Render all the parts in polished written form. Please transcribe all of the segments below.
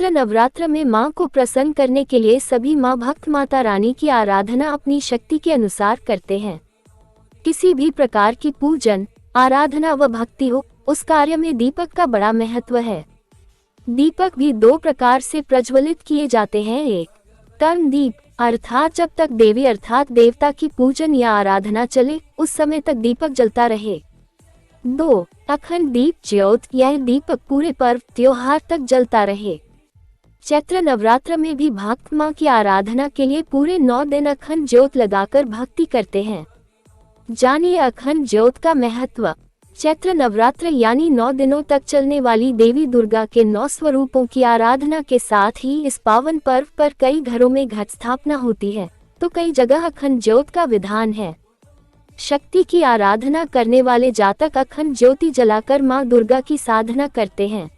चैत्र नवरात्र में मां को प्रसन्न करने के लिए सभी मां भक्त माता रानी की आराधना अपनी शक्ति के अनुसार करते हैं। किसी भी प्रकार की पूजन, आराधना व भक्ति हो, उस कार्य में दीपक का बड़ा महत्व है। दीपक भी दो प्रकार से प्रज्वलित किए जाते हैं। एक, कर्म दीप, अर्थात जब तक देवी अर्थात देवता की पूजन या आराधना चले उस समय तक दीपक जलता रहे। 2, अखंड दीप ज्योत, यह दीपक पूरे पर्व त्योहार तक जलता रहे। चैत्र नवरात्र में भी भक्त मां की आराधना के लिए पूरे 9 दिन अखंड ज्योत लगाकर भक्ति करते हैं। जानिए अखंड ज्योत का महत्व। चैत्र नवरात्र यानी 9 दिनों तक चलने वाली देवी दुर्गा के 9 स्वरूपों की आराधना के साथ ही इस पावन पर्व पर कई घरों में घट स्थापना होती है, तो कई जगह अखंड ज्योत का विधान है। शक्ति की आराधना करने वाले जातक अखंड ज्योति जलाकर मां दुर्गा की साधना करते हैं।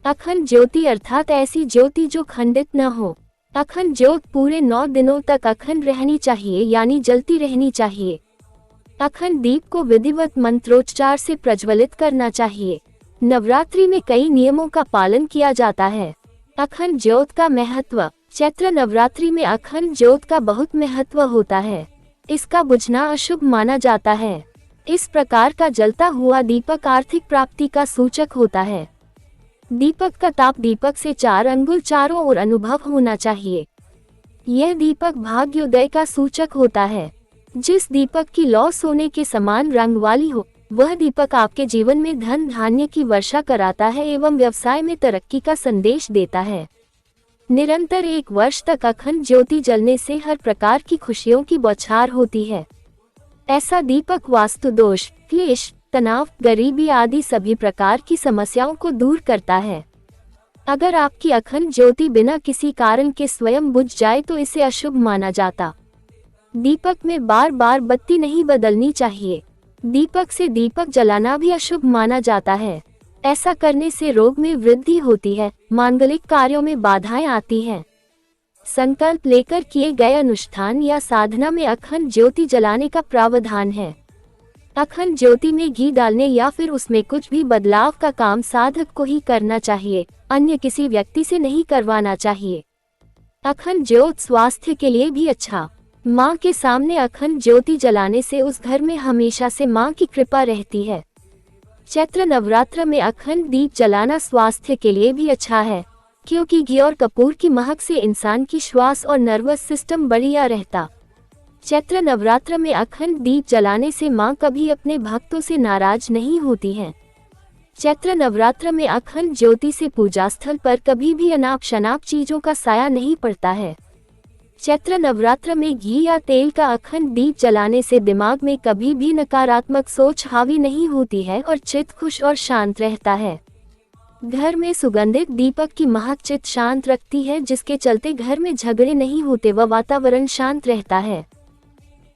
अखंड ज्योति अर्थात ऐसी ज्योति जो खंडित न हो। अखंड ज्योत पूरे 9 दिनों तक अखंड रहनी चाहिए यानी जलती रहनी चाहिए। अखंड दीप को विधिवत मंत्रोच्चार से प्रज्वलित करना चाहिए। नवरात्रि में कई नियमों का पालन किया जाता है। अखंड ज्योत का महत्व। चैत्र नवरात्रि में अखंड ज्योत का बहुत महत्व होता है। इसका बुझना अशुभ माना जाता है। इस प्रकार का जलता हुआ दीपक आर्थिक प्राप्ति का सूचक होता है। दीपक का ताप दीपक से 4 अंगुल चारों ओर अनुभव होना चाहिए। यह दीपक भाग्योदय का सूचक होता है। जिस दीपक की लौ सोने के समान रंग वाली हो, वह दीपक आपके जीवन में धन धान्य की वर्षा कराता है एवं व्यवसाय में तरक्की का संदेश देता है। निरंतर 1 वर्ष तक अखंड ज्योति जलने से हर प्रकार की खुशियों की बौछार होती है। ऐसा दीपक वास्तु दोष, क्लेश, तनाव, गरीबी आदि सभी प्रकार की समस्याओं को दूर करता है। अगर आपकी अखंड ज्योति बिना किसी कारण के स्वयं बुझ जाए तो इसे अशुभ माना जाता। दीपक में बार बार बत्ती नहीं बदलनी चाहिए। दीपक से दीपक जलाना भी अशुभ माना जाता है। ऐसा करने से रोग में वृद्धि होती है, मांगलिक कार्यों में बाधाएं आती हैं। संकल्प लेकर किए गए अनुष्ठान या साधना में अखंड ज्योति जलाने का प्रावधान है। अखंड ज्योति में घी डालने या फिर उसमें कुछ भी बदलाव का काम साधक को ही करना चाहिए, अन्य किसी व्यक्ति से नहीं करवाना चाहिए। अखंड ज्योत स्वास्थ्य के लिए भी अच्छा। मां के सामने अखंड ज्योति जलाने से उस घर में हमेशा से मां की कृपा रहती है। चैत्र नवरात्र में अखंड दीप जलाना स्वास्थ्य के लिए भी अच्छा है, क्योंकि घी और कपूर की महक से इंसान की श्वास और नर्वस सिस्टम बढ़िया रहता। चैत्र नवरात्र में अखंड दीप जलाने से मां कभी अपने भक्तों से नाराज नहीं होती हैं। चैत्र नवरात्र में अखंड ज्योति से पूजा स्थल पर कभी भी अनाप शनाप चीजों का साया नहीं पड़ता है। चैत्र नवरात्र में घी या तेल का अखंड दीप जलाने से दिमाग में कभी भी नकारात्मक सोच हावी नहीं होती है और चित्त खुश और शांत रहता है। घर में सुगंधित दीपक की महक चित्त शांत रखती है, जिसके चलते घर में झगड़े नहीं होते व वातावरण शांत रहता है।